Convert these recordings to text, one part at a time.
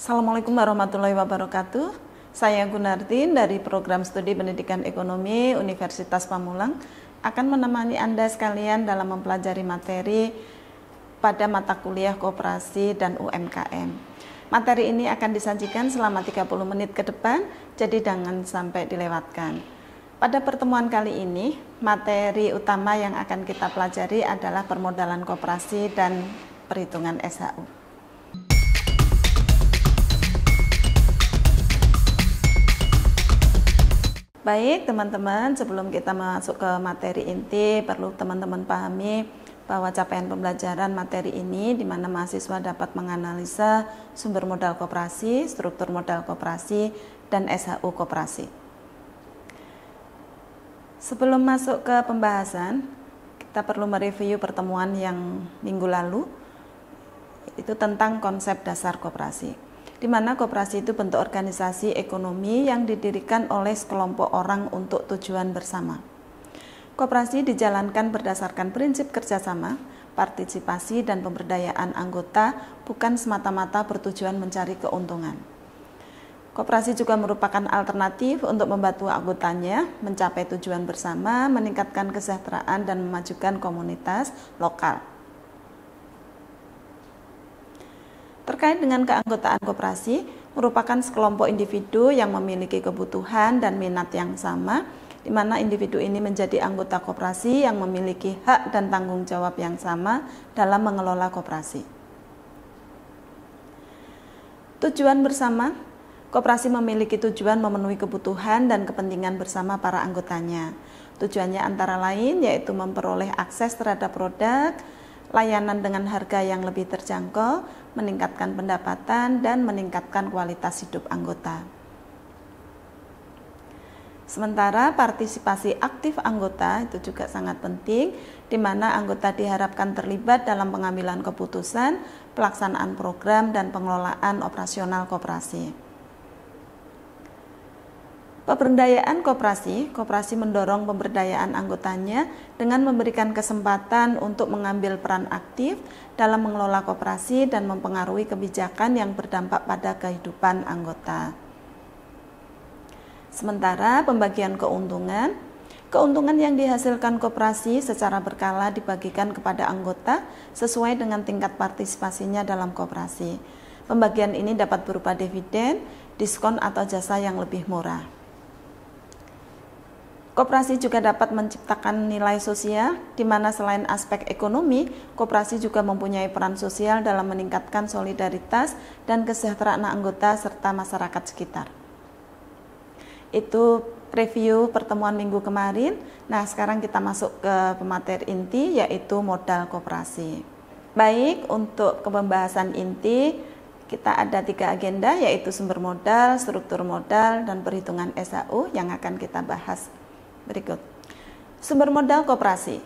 Assalamualaikum warahmatullahi wabarakatuh. Saya Gunartin dari Program Studi Pendidikan Ekonomi Universitas Pamulang akan menemani Anda sekalian dalam mempelajari materi pada mata kuliah Koperasi dan UMKM. Materi ini akan disajikan selama 30 menit ke depan, jadi jangan sampai dilewatkan. Pada pertemuan kali ini, materi utama yang akan kita pelajari adalah permodalan koperasi dan perhitungan SHU. Baik teman-teman, sebelum kita masuk ke materi inti, perlu teman-teman pahami bahwa capaian pembelajaran materi ini di mana mahasiswa dapat menganalisa sumber modal koperasi, struktur modal koperasi, dan SHU koperasi. Sebelum masuk ke pembahasan, kita perlu mereview pertemuan yang minggu lalu, itu tentang konsep dasar koperasi. Di mana koperasi itu bentuk organisasi ekonomi yang didirikan oleh sekelompok orang untuk tujuan bersama. Koperasi dijalankan berdasarkan prinsip kerjasama, partisipasi, dan pemberdayaan anggota, bukan semata-mata bertujuan mencari keuntungan. Koperasi juga merupakan alternatif untuk membantu anggotanya mencapai tujuan bersama, meningkatkan kesejahteraan, dan memajukan komunitas lokal. Terkait dengan keanggotaan koperasi, merupakan sekelompok individu yang memiliki kebutuhan dan minat yang sama, di mana individu ini menjadi anggota koperasi yang memiliki hak dan tanggung jawab yang sama dalam mengelola koperasi. Tujuan bersama, koperasi memiliki tujuan memenuhi kebutuhan dan kepentingan bersama para anggotanya. Tujuannya antara lain yaitu memperoleh akses terhadap produk, layanan dengan harga yang lebih terjangkau, meningkatkan pendapatan, dan meningkatkan kualitas hidup anggota. Sementara partisipasi aktif anggota itu juga sangat penting, di mana anggota diharapkan terlibat dalam pengambilan keputusan, pelaksanaan program, dan pengelolaan operasional koperasi. Pemberdayaan koperasi mendorong pemberdayaan anggotanya dengan memberikan kesempatan untuk mengambil peran aktif dalam mengelola koperasi dan mempengaruhi kebijakan yang berdampak pada kehidupan anggota. Sementara pembagian keuntungan yang dihasilkan koperasi secara berkala dibagikan kepada anggota sesuai dengan tingkat partisipasinya dalam koperasi. Pembagian ini dapat berupa dividen, diskon atau jasa yang lebih murah. Koperasi juga dapat menciptakan nilai sosial, di mana selain aspek ekonomi, koperasi juga mempunyai peran sosial dalam meningkatkan solidaritas dan kesejahteraan anggota serta masyarakat sekitar. Itu review pertemuan minggu kemarin. Nah, sekarang kita masuk ke pemateri inti, yaitu modal koperasi. Baik, untuk pembahasan inti, kita ada 3 agenda, yaitu sumber modal, struktur modal, dan perhitungan SHU yang akan kita bahas berikut. Sumber modal koperasi.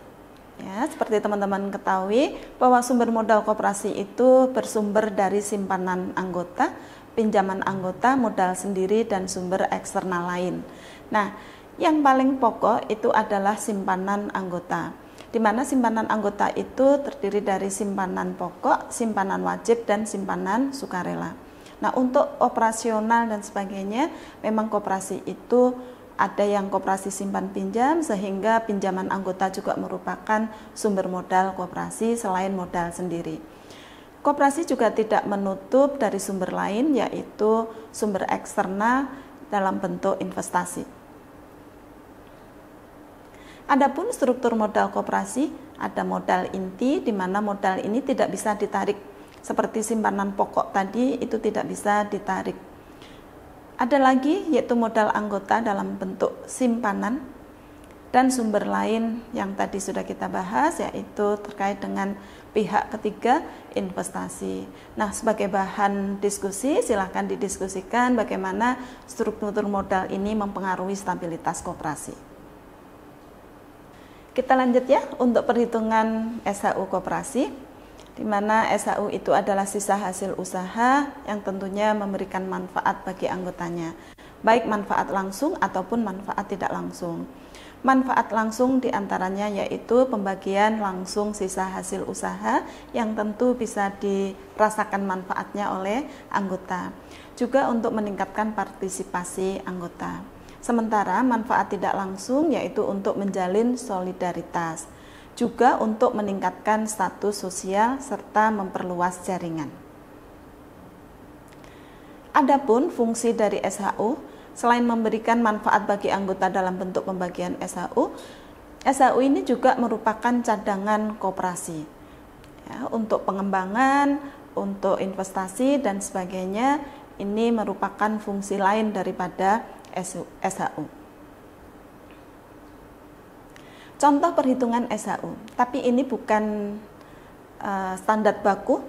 Ya, seperti teman-teman ketahui bahwa sumber modal koperasi itu bersumber dari simpanan anggota, pinjaman anggota, modal sendiri, dan sumber eksternal lain. Nah, yang paling pokok itu adalah simpanan anggota, di mana simpanan anggota itu terdiri dari simpanan pokok, simpanan wajib, dan simpanan sukarela. Nah, untuk operasional dan sebagainya, memang koperasi itu ada yang koperasi simpan pinjam, sehingga pinjaman anggota juga merupakan sumber modal koperasi selain modal sendiri. Koperasi juga tidak menutup dari sumber lain, yaitu sumber eksternal dalam bentuk investasi. Adapun struktur modal koperasi, ada modal inti, di mana modal ini tidak bisa ditarik. Seperti simpanan pokok tadi, itu tidak bisa ditarik. Ada lagi yaitu modal anggota dalam bentuk simpanan dan sumber lain yang tadi sudah kita bahas, yaitu terkait dengan pihak ketiga investasi. Nah, sebagai bahan diskusi silahkan didiskusikan bagaimana struktur modal ini mempengaruhi stabilitas koperasi. Kita lanjut ya untuk perhitungan SHU koperasi, di mana SHU itu adalah sisa hasil usaha yang tentunya memberikan manfaat bagi anggotanya, baik manfaat langsung ataupun manfaat tidak langsung. Manfaat langsung diantaranya yaitu pembagian langsung sisa hasil usaha yang tentu bisa dirasakan manfaatnya oleh anggota. Juga untuk meningkatkan partisipasi anggota. Sementara manfaat tidak langsung yaitu untuk menjalin solidaritas. Juga untuk meningkatkan status sosial serta memperluas jaringan. Adapun fungsi dari SHU, selain memberikan manfaat bagi anggota dalam bentuk pembagian SHU, SHU ini juga merupakan cadangan koperasi ya, untuk pengembangan, untuk investasi dan sebagainya. Ini merupakan fungsi lain daripada SHU. Contoh perhitungan SHU, tapi ini bukan standar baku.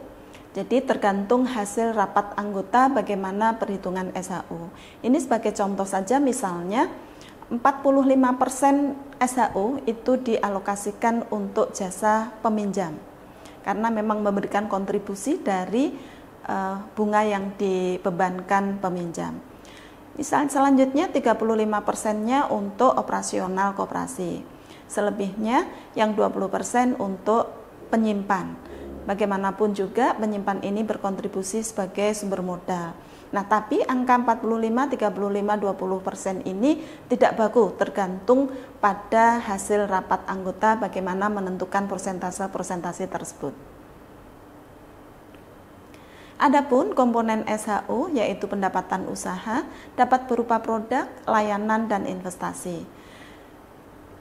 Jadi tergantung hasil rapat anggota bagaimana perhitungan SHU. Ini sebagai contoh saja, misalnya 45% SHU itu dialokasikan untuk jasa peminjam karena memang memberikan kontribusi dari bunga yang dibebankan peminjam. Misal selanjutnya 35%-nya untuk operasional koperasi. Selebihnya yang 20% untuk penyimpan. Bagaimanapun juga penyimpan ini berkontribusi sebagai sumber modal. Nah, tapi angka 45, 35, 20% ini tidak baku, tergantung pada hasil rapat anggota bagaimana menentukan persentase-persentase tersebut. Adapun komponen SHU yaitu pendapatan usaha dapat berupa produk, layanan, dan investasi.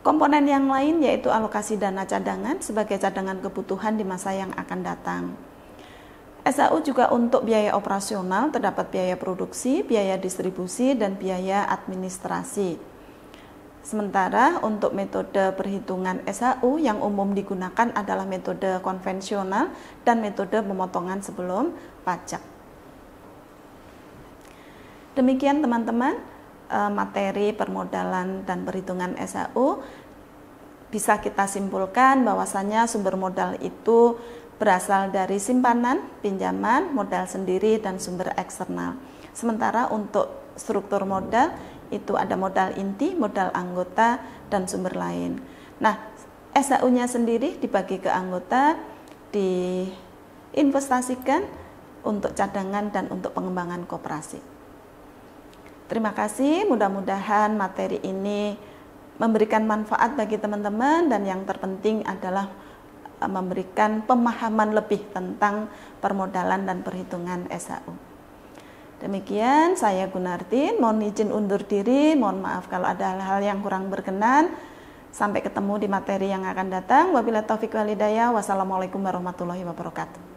Komponen yang lain yaitu alokasi dana cadangan sebagai cadangan kebutuhan di masa yang akan datang. SHU juga untuk biaya operasional terdapat biaya produksi, biaya distribusi, dan biaya administrasi. Sementara untuk metode perhitungan SHU yang umum digunakan adalah metode konvensional dan metode pemotongan sebelum pajak. Demikian teman-teman, materi permodalan dan perhitungan SHU. Bisa kita simpulkan bahwasanya sumber modal itu berasal dari simpanan, pinjaman, modal sendiri, dan sumber eksternal. Sementara untuk struktur modal itu ada modal inti, modal anggota, dan sumber lain. Nah, SHU-nya sendiri dibagi ke anggota, diinvestasikan untuk cadangan dan untuk pengembangan koperasi. Terima kasih, mudah-mudahan materi ini memberikan manfaat bagi teman-teman dan yang terpenting adalah memberikan pemahaman lebih tentang permodalan dan perhitungan SHU. Demikian, saya Gunarti, mohon izin undur diri, mohon maaf kalau ada hal-hal yang kurang berkenan. Sampai ketemu di materi yang akan datang. Wabillahi taufiq wal hidayah. Wassalamualaikum warahmatullahi wabarakatuh.